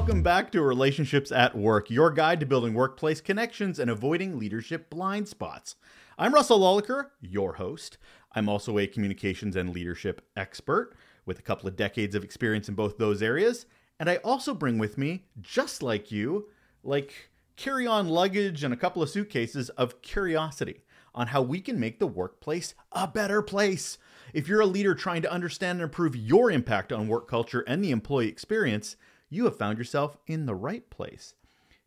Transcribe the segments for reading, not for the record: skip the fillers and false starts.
Welcome back to Relationships at Work, your guide to building workplace connections and avoiding leadership blind spots. I'm Russell Lolliker, your host. I'm also a communications and leadership expert with a couple of decades of experience in both those areas. And I also bring with me, just like you, carry-on luggage and a couple of suitcases of curiosity on how we can make the workplace a better place. If you're a leader trying to understand and improve your impact on work culture and the employee experience, you have found yourself in the right place.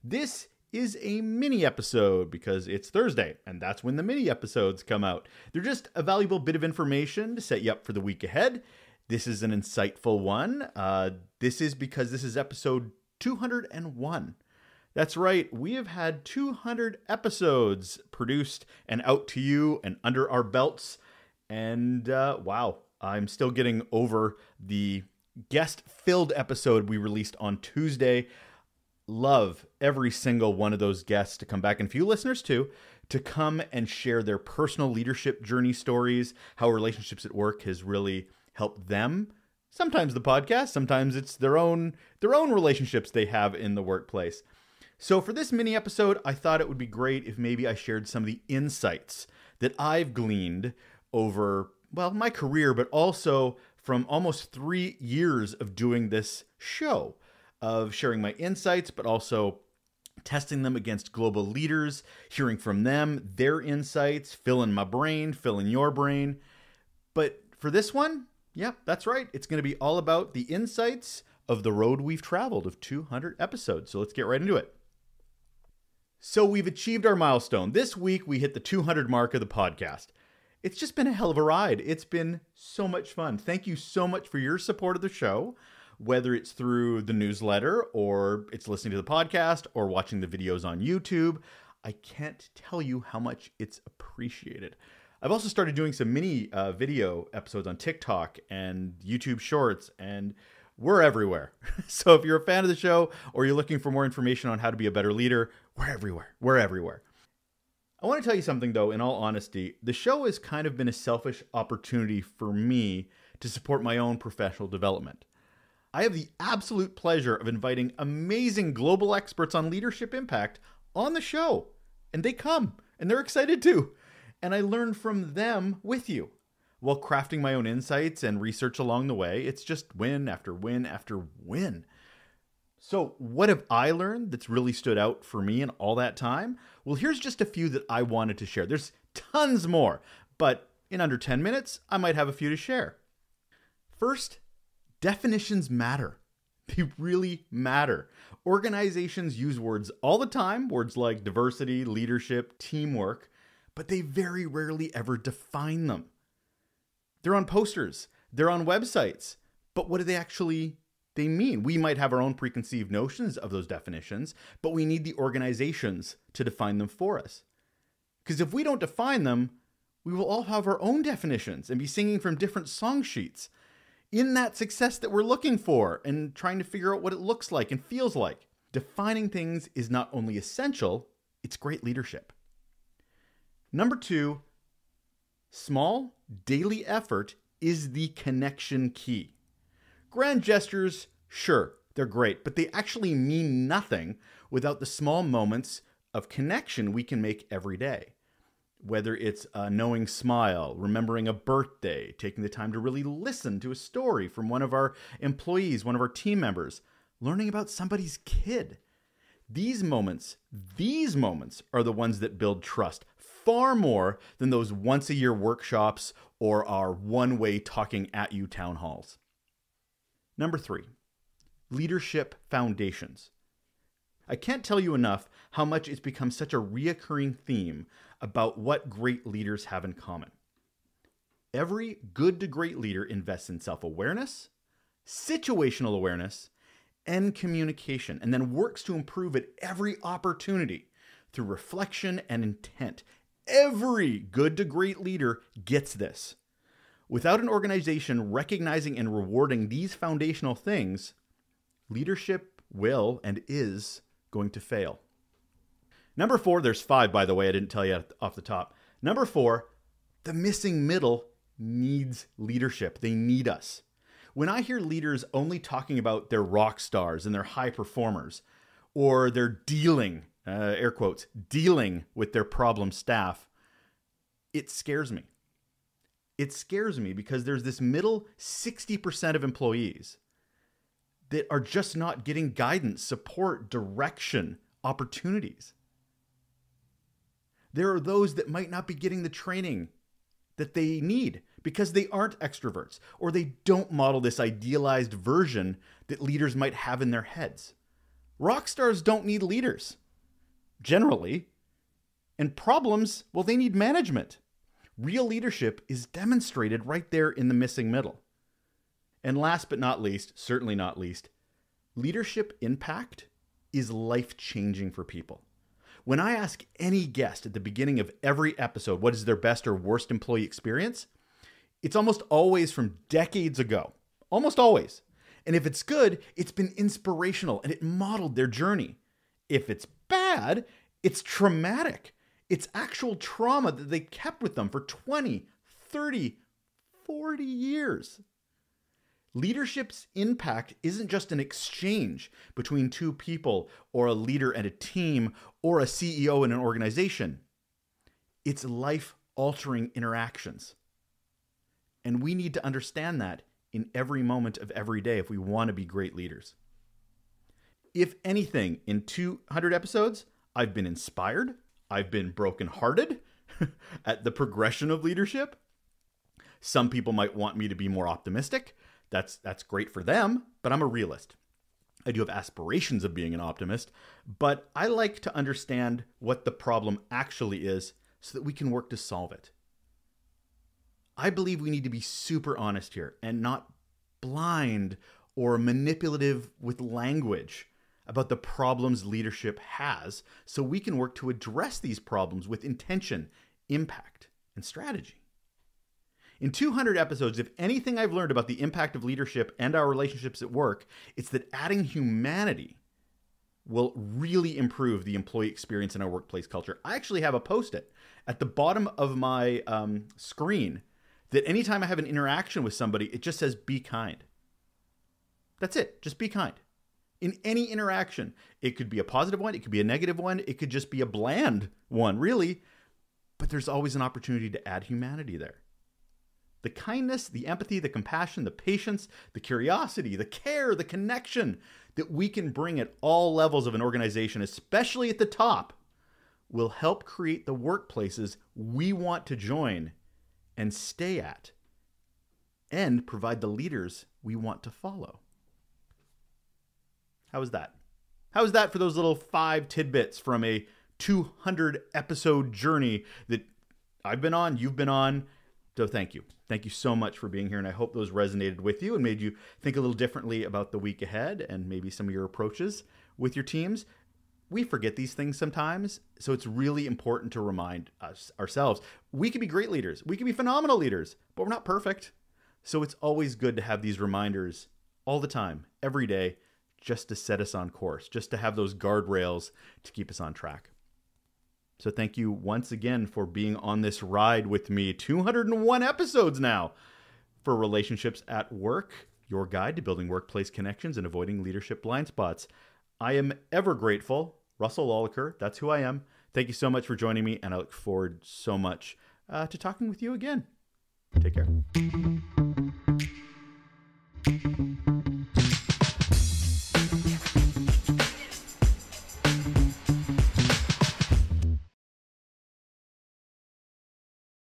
This is a mini episode because it's Thursday, and that's when the mini episodes come out. They're just a valuable bit of information to set you up for the week ahead. This is an insightful one. This is because this is episode 201. That's right, we have had 200 episodes produced and out to you and under our belts. And wow, I'm still getting over the guest-filled episode we released on Tuesday. Love every single one of those guests to come back, and a few listeners too, to come and share their personal leadership journey stories, how Relationships at Work has really helped them. Sometimes the podcast, sometimes it's their own relationships they have in the workplace. So for this mini episode, I thought it would be great if maybe I shared some of the insights that I've gleaned over, my career, but also from almost 3 years of doing this show, of sharing my insights, but also testing them against global leaders, hearing from them, their insights, fill in my brain, fill in your brain. But for this one, that's right. It's going to be all about the insights of the road we've traveled of 200 episodes. So let's get right into it. So we've achieved our milestone. This week, we hit the 200 mark of the podcast. It's just been a hell of a ride. It's been so much fun. Thank you so much for your support of the show, whether it's through the newsletter or it's listening to the podcast or watching the videos on YouTube. I can't tell you how much it's appreciated. I've also started doing some mini video episodes on TikTok and YouTube Shorts, and we're everywhere. So if you're a fan of the show or you're looking for more information on how to be a better leader, we're everywhere. We're everywhere. I want to tell you something, though, in all honesty. The show has kind of been a selfish opportunity for me to support my own professional development. I have the absolute pleasure of inviting amazing global experts on leadership impact on the show. And they come, and they're excited too. And I learn from them with you, while crafting my own insights and research along the way. It's just win after win after win. So what have I learned that's really stood out for me in all that time? Well, here's just a few that I wanted to share. There's tons more, but in under 10 minutes, I might have a few to share. First, definitions matter. They really matter. Organizations use words all the time, words like diversity, leadership, teamwork, but they very rarely ever define them. They're on posters, they're on websites, but what do they mean? We might have our own preconceived notions of those definitions, but we need the organizations to define them for us. Because if we don't define them, we will all have our own definitions and be singing from different song sheets in that success that we're looking for and trying to figure out what it looks like and feels like. Defining things is not only essential, it's great leadership. Number 2, small daily effort is the connection key. Grand gestures, sure, they're great, but they actually mean nothing without the small moments of connection we can make every day. Whether it's a knowing smile, remembering a birthday, taking the time to really listen to a story from one of our employees, one of our team members, learning about somebody's kid. These moments are the ones that build trust far more than those once-a-year workshops or our one-way talking at you town halls. Number 3, leadership foundations. I can't tell you enough how much it's become such a reoccurring theme about what great leaders have in common. Every good to great leader invests in self-awareness, situational awareness, and communication, and then works to improve at every opportunity through reflection and intent. Every good to great leader gets this. Without an organization recognizing and rewarding these foundational things, leadership will and is going to fail. Number 4, there's 5, by the way, I didn't tell you off the top. Number 4, the missing middle needs leadership. They need us. When I hear leaders only talking about their rock stars and their high performers, or they're dealing, air quotes, dealing with their problem staff, it scares me. It scares me because there's this middle 60% of employees that are just not getting guidance, support, direction, opportunities. There are those that might not be getting the training that they need because they aren't extroverts, or they don't model this idealized version that leaders might have in their heads. Rock stars don't need leaders, generally. And problems, well, they need management. Real leadership is demonstrated right there in the missing middle. And last but not least, certainly not least, leadership impact is life-changing for people. When I ask any guest at the beginning of every episode what is their best or worst employee experience, it's almost always from decades ago. Almost always. And if it's good, it's been inspirational and it modeled their journey. If it's bad, it's traumatic. It's actual trauma that they kept with them for 20, 30, 40 years. Leadership's impact isn't just an exchange between two people or a leader and a team or a CEO and an organization. It's life-altering interactions. And we need to understand that in every moment of every day if we want to be great leaders. If anything, in 200 episodes, I've been inspired, I've been brokenhearted at the progression of leadership. Some people might want me to be more optimistic. That's great for them, but I'm a realist. I do have aspirations of being an optimist, but I like to understand what the problem actually is so that we can work to solve it. I believe we need to be super honest here and not blind or manipulative with language about the problems leadership has, so we can work to address these problems with intention, impact, and strategy. In 200 episodes, if anything I've learned about the impact of leadership and our relationships at work, it's that adding humanity will really improve the employee experience in our workplace culture. I actually have a post-it at the bottom of my screen that anytime I have an interaction with somebody, it just says, be kind. That's it. Just be kind. In any interaction, it could be a positive one, it could be a negative one, it could just be a bland one, really. But there's always an opportunity to add humanity there. The kindness, the empathy, the compassion, the patience, the curiosity, the care, the connection that we can bring at all levels of an organization, especially at the top, will help create the workplaces we want to join and stay at, and provide the leaders we want to follow. How was that? How was that for those little 5 tidbits from a 200 episode journey that I've been on, you've been on? So thank you. Thank you so much for being here, and I hope those resonated with you and made you think a little differently about the week ahead and maybe some of your approaches with your teams. We forget these things sometimes, so it's really important to remind ourselves. We can be great leaders. We can be phenomenal leaders, but we're not perfect. So it's always good to have these reminders all the time, every day, just to set us on course, just to have those guardrails to keep us on track. So thank you once again for being on this ride with me. 201 episodes now for Relationships at Work, your guide to building workplace connections and avoiding leadership blind spots. I am ever grateful. Russell Lolliker, that's who I am. Thank you so much for joining me, and I look forward so much to talking with you again. Take care.